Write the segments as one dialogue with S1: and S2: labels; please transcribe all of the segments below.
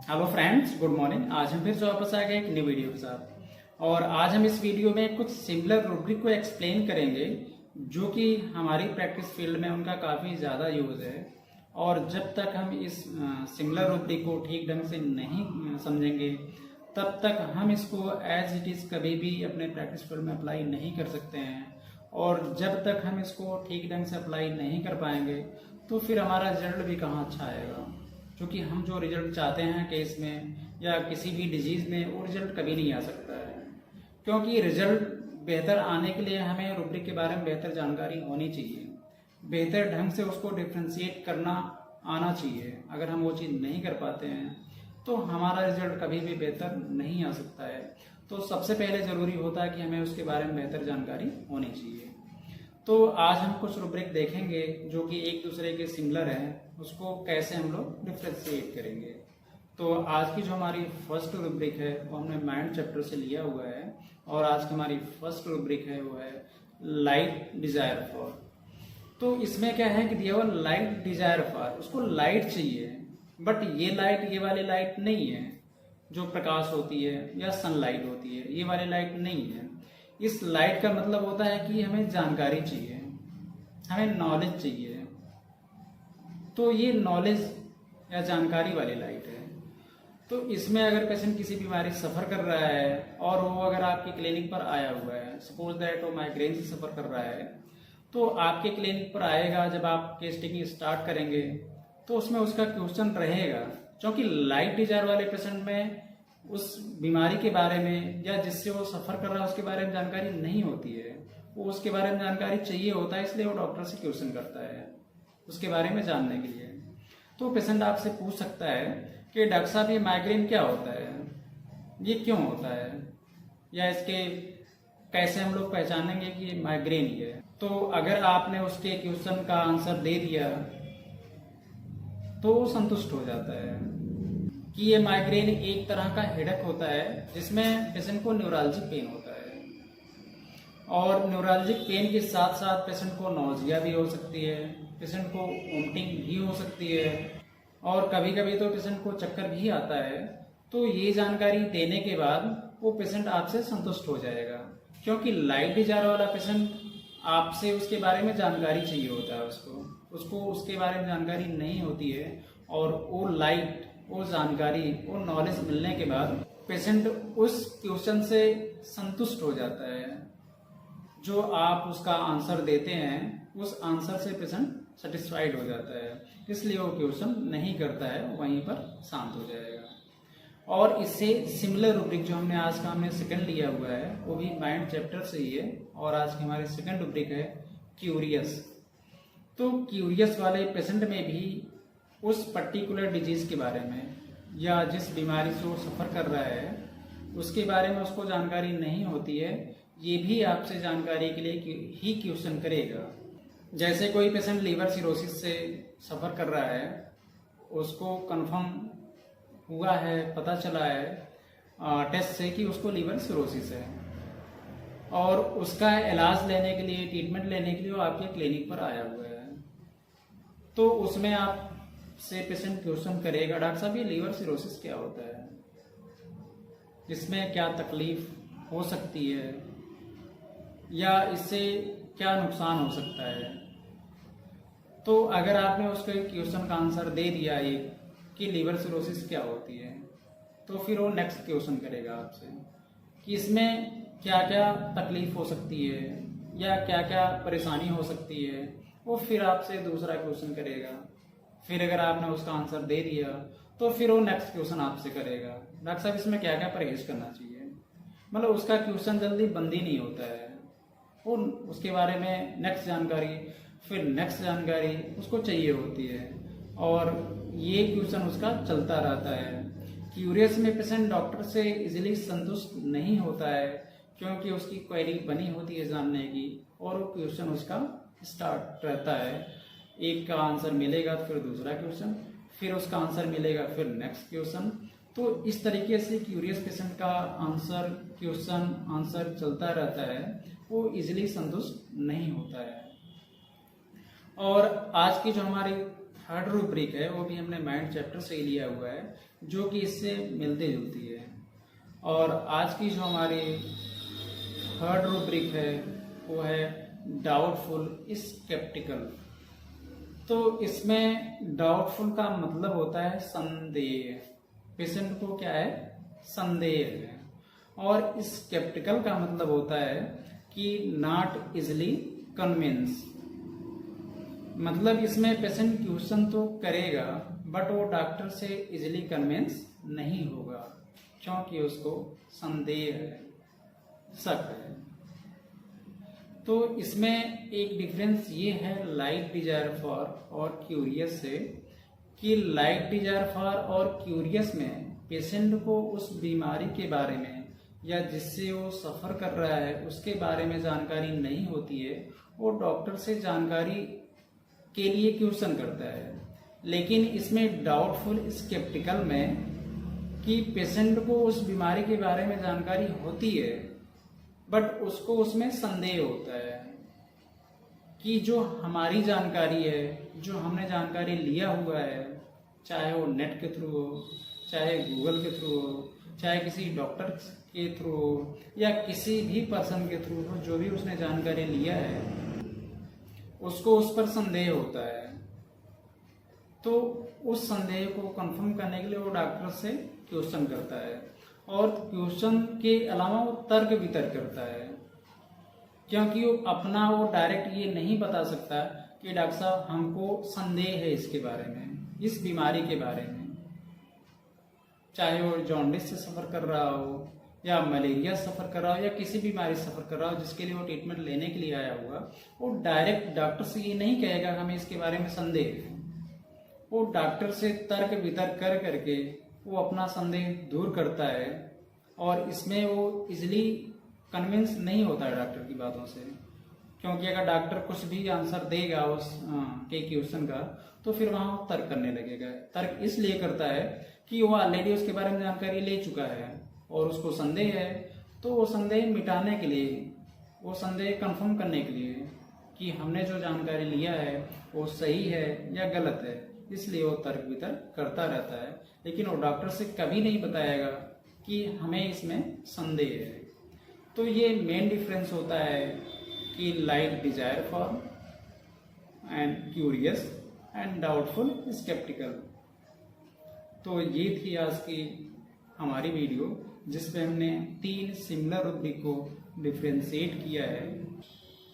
S1: Hello friends, good morning. आज हम फिर से वापस आ गए एक नई वीडियो के साथ। और आज हम इस वीडियो में कुछ सिमिलर रूब्रिक को एक्सप्लेन करेंगे जो कि हमारी प्रैक्टिस फील्ड में उनका काफ़ी ज़्यादा यूज़ है। और जब तक हम इस सिमिलर रूब्रिक को ठीक ढंग से नहीं समझेंगे तब तक हम इसको एज इट इज़ कभी भी अपने प्रैक्टिस फील्ड में अप्लाई नहीं कर सकते हैं। और जब तक हम इसको ठीक ढंग से अप्लाई नहीं कर पाएंगे तो फिर हमारा रिजल्ट भी कहाँ अच्छा आएगा। क्योंकि हम जो रिजल्ट चाहते हैं केस में या किसी भी डिजीज़ में वो रिजल्ट कभी नहीं आ सकता है। क्योंकि रिजल्ट बेहतर आने के लिए हमें रूब्रिक के बारे में बेहतर जानकारी होनी चाहिए, बेहतर ढंग से उसको डिफ्रेंशिएट करना आना चाहिए। अगर हम वो चीज़ नहीं कर पाते हैं तो हमारा रिजल्ट कभी भी बेहतर नहीं आ सकता है। तो सबसे पहले ज़रूरी होता है कि हमें उसके बारे में बेहतर जानकारी होनी चाहिए। तो आज हम कुछ रूब्रिक देखेंगे जो कि एक दूसरे के सिमिलर हैं, उसको कैसे हम लोग डिफ्रेंशिएट करेंगे। तो आज की जो हमारी फर्स्ट रूब्रिक है वो हमने माइंड चैप्टर से लिया हुआ है। और आज की हमारी फर्स्ट रूब्रिक है वो है लाइट डिजायर फॉर। तो इसमें क्या है कि दिया हुआ लाइट डिजायर फॉर, उसको लाइट चाहिए, बट ये लाइट ये वाली लाइट नहीं है जो प्रकाश होती है या सनलाइट होती है, ये वाली लाइट नहीं है। इस लाइट का मतलब होता है कि हमें जानकारी चाहिए, हमें नॉलेज चाहिए। तो ये नॉलेज या जानकारी वाली लाइट है। तो इसमें अगर पेशेंट किसी बीमारी सफ़र कर रहा है और वो अगर आपके क्लिनिक पर आया हुआ है, सपोज दैट वो माइग्रेन से सफ़र कर रहा है, तो आपके क्लिनिक पर आएगा, जब आप केस टेकिंग स्टार्ट करेंगे तो उसमें उसका क्वेश्चन रहेगा। क्योंकि लाइट डिजायर वाले पेशेंट में उस बीमारी के बारे में या जिससे वो सफ़र कर रहा है उसके बारे में जानकारी नहीं होती है, वो उसके बारे में जानकारी चाहिए होता है, इसलिए वो डॉक्टर से क्वेश्चन करता है उसके बारे में जानने के लिए। तो पेशेंट आपसे पूछ सकता है कि डॉक्टर साहब ये माइग्रेन क्या होता है, ये क्यों होता है, या इसके कैसे हम लोग पहचानेंगे कि ये माइग्रेन ही है। तो अगर आपने उसके क्वेश्चन का आंसर दे दिया तो वो संतुष्ट हो जाता है कि ये माइग्रेन एक तरह का हेडेक होता है जिसमें पेशेंट को न्यूरालजिक पेन होता है। और न्यूरालजिक पेन के साथ साथ पेशेंट को नौजिया भी हो सकती है, पेशेंट को वोमिटिंग भी हो सकती है, और कभी कभी तो पेशेंट को चक्कर भी आता है। तो ये जानकारी देने के बाद वो पेशेंट आपसे संतुष्ट हो जाएगा। क्योंकि लाइट डिजायर वाला पेशेंट आपसे उसके बारे में जानकारी चाहिए होता है, उसको उसके बारे में जानकारी नहीं होती है। और वो लाइट, वो जानकारी, वो नॉलेज मिलने के बाद पेशेंट उस क्वेश्चन से संतुष्ट हो जाता है। जो आप उसका आंसर देते हैं उस आंसर से पेशेंट सेटिस्फाइड हो जाता है, इसलिए वो क्वेश्चन नहीं करता है, वहीं पर शांत हो जाएगा। और इससे सिमिलर रूब्रिक जो हमने आज का हमने सेकंड लिया हुआ है वो भी माइंड चैप्टर से ही है। और आज की हमारी सेकंड रूब्रिक है क्यूरियस। तो क्यूरियस वाले पेशेंट में भी उस पर्टिकुलर डिजीज के बारे में या जिस बीमारी से वो सफ़र कर रहा है उसके बारे में उसको जानकारी नहीं होती है, ये भी आपसे जानकारी के लिए ही क्वेश्चन करेगा। जैसे कोई पेशेंट लीवर सिरोसिस से सफ़र कर रहा है, उसको कंफर्म हुआ है, पता चला है टेस्ट से कि उसको लीवर सिरोसिस है, और उसका इलाज लेने के लिए, ट्रीटमेंट लेने के लिए वो आपके क्लिनिक पर आया हुआ है। तो उसमें आप से पेशेंट क्वेश्चन करेगा, डॉक्टर साहब ये लीवर सिरोसिस क्या होता है, इसमें क्या तकलीफ हो सकती है या इससे क्या नुकसान हो सकता है। तो अगर आपने उसके क्वेश्चन का आंसर दे दिया एक कि लीवर सिरोसिस क्या होती है, तो फिर वो नेक्स्ट क्वेश्चन करेगा आपसे कि इसमें क्या क्या तकलीफ हो सकती है या क्या क्या परेशानी हो सकती है। वो फिर आपसे दूसरा क्वेश्चन करेगा। फिर अगर आपने उसका आंसर दे दिया तो फिर वो नेक्स्ट क्वेश्चन आपसे करेगा, डॉक्टर साहब इसमें क्या क्या परहेज करना चाहिए। मतलब उसका क्वेश्चन जल्दी बंद ही नहीं होता है, वो उसके बारे में नेक्स्ट जानकारी, फिर नेक्स्ट जानकारी उसको चाहिए होती है, और ये क्वेश्चन उसका चलता रहता है। क्यूरियस में पेशेंट डॉक्टर से इजीली संतुष्ट नहीं होता है क्योंकि उसकी क्वेरी बनी होती है जानने की, और वो क्वेश्चन उसका स्टार्ट रहता है। एक का आंसर मिलेगा फिर दूसरा क्वेश्चन, फिर उसका आंसर मिलेगा फिर नेक्स्ट क्वेश्चन। तो इस तरीके से क्यूरियस पेशेंट का आंसर क्वेश्चन आंसर चलता रहता है, वो इजीली संतुष्ट नहीं होता है। और आज की जो हमारी थर्ड रूब्रिक है वो भी हमने माइंड चैप्टर से ही लिया हुआ है, जो कि इससे मिलती जुलती है। और आज की जो हमारी थर्ड रूब्रिक है वो है डाउटफुल स्केप्टिकल। तो इसमें डाउटफुल का मतलब होता है संदेह, पेशेंट को क्या है, संदेह है। और स्केप्टिकल का मतलब होता है कि नॉट इजली कन्विंस, मतलब इसमें पेशेंट क्वेश्चन तो करेगा बट वो डॉक्टर से इजीली कन्विंस नहीं होगा, क्योंकि उसको संदेह है, शक है। तो इसमें एक डिफरेंस ये है लाइक डिजायर फॉर और क्यूरियस से, कि लाइक डिजायर फॉर और क्यूरियस में पेशेंट को उस बीमारी के बारे में या जिससे वो सफ़र कर रहा है उसके बारे में जानकारी नहीं होती है, वो डॉक्टर से जानकारी के लिए क्वेश्चन करता है। लेकिन इसमें डाउटफुल स्केप्टिकल में कि पेशेंट को उस बीमारी के बारे में जानकारी होती है बट उसको उसमें संदेह होता है कि जो हमारी जानकारी है, जो हमने जानकारी लिया हुआ है, चाहे वो नेट के थ्रू हो, चाहे गूगल के थ्रू हो, चाहे किसी डॉक्टर के थ्रू हो, या किसी भी पर्सन के थ्रू हो, जो भी उसने जानकारी लिया है उसको उस पर संदेह होता है। तो उस संदेह को कंफर्म करने के लिए वो डॉक्टर से क्वेश्चन करता है, और क्वेश्चन के अलावा वो तर्क वितर्क करता है, क्योंकि वो अपना वो डायरेक्ट ये नहीं बता सकता कि डॉक्टर साहब हमको संदेह है इसके बारे में, इस बीमारी के बारे में, चाहे वो जॉन्डिस से सफ़र कर रहा हो या मलेरिया सफ़र कर रहा हो या किसी बीमारी से सफ़र कर रहा हो जिसके लिए वो ट्रीटमेंट लेने के लिए आया हुआ, वो डायरेक्ट डॉक्टर से ये नहीं कहेगा हमें इसके बारे में संदेह है। वो डॉक्टर से तर्क वितर्क कर करके वो अपना संदेह दूर करता है, और इसमें वो इजीली कन्विंस नहीं होता है डॉक्टर की बातों से, क्योंकि अगर डॉक्टर कुछ भी आंसर देगा उस के क्वेश्चन का तो फिर वहाँ वो तर्क करने लगेगा। तर्क इसलिए करता है कि वो ऑलरेडी उसके बारे में जानकारी ले चुका है और उसको संदेह है, तो वो संदेह मिटाने के लिए, वो संदेह कंफर्म करने के लिए कि हमने जो जानकारी लिया है वो सही है या गलत है, इसलिए वो तर्क वितर्क करता रहता है। लेकिन वो डॉक्टर से कभी नहीं बताएगा कि हमें इसमें संदेह है। तो ये मेन डिफरेंस होता है कि like desire for and curious and doubtful sceptical. तो ये थी आज की हमारी वीडियो, जिसमें हमने 3 सिमिलर रूब्रिक को डिफ्रेंशिएट किया है।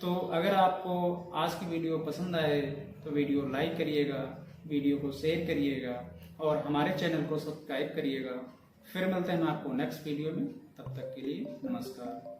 S1: तो अगर आपको आज की वीडियो पसंद आए तो वीडियो लाइक करिएगा, वीडियो को शेयर करिएगा और हमारे चैनल को सब्सक्राइब करिएगा। फिर मिलते हैं आपको नेक्स्ट वीडियो में, तब तक के लिए नमस्कार।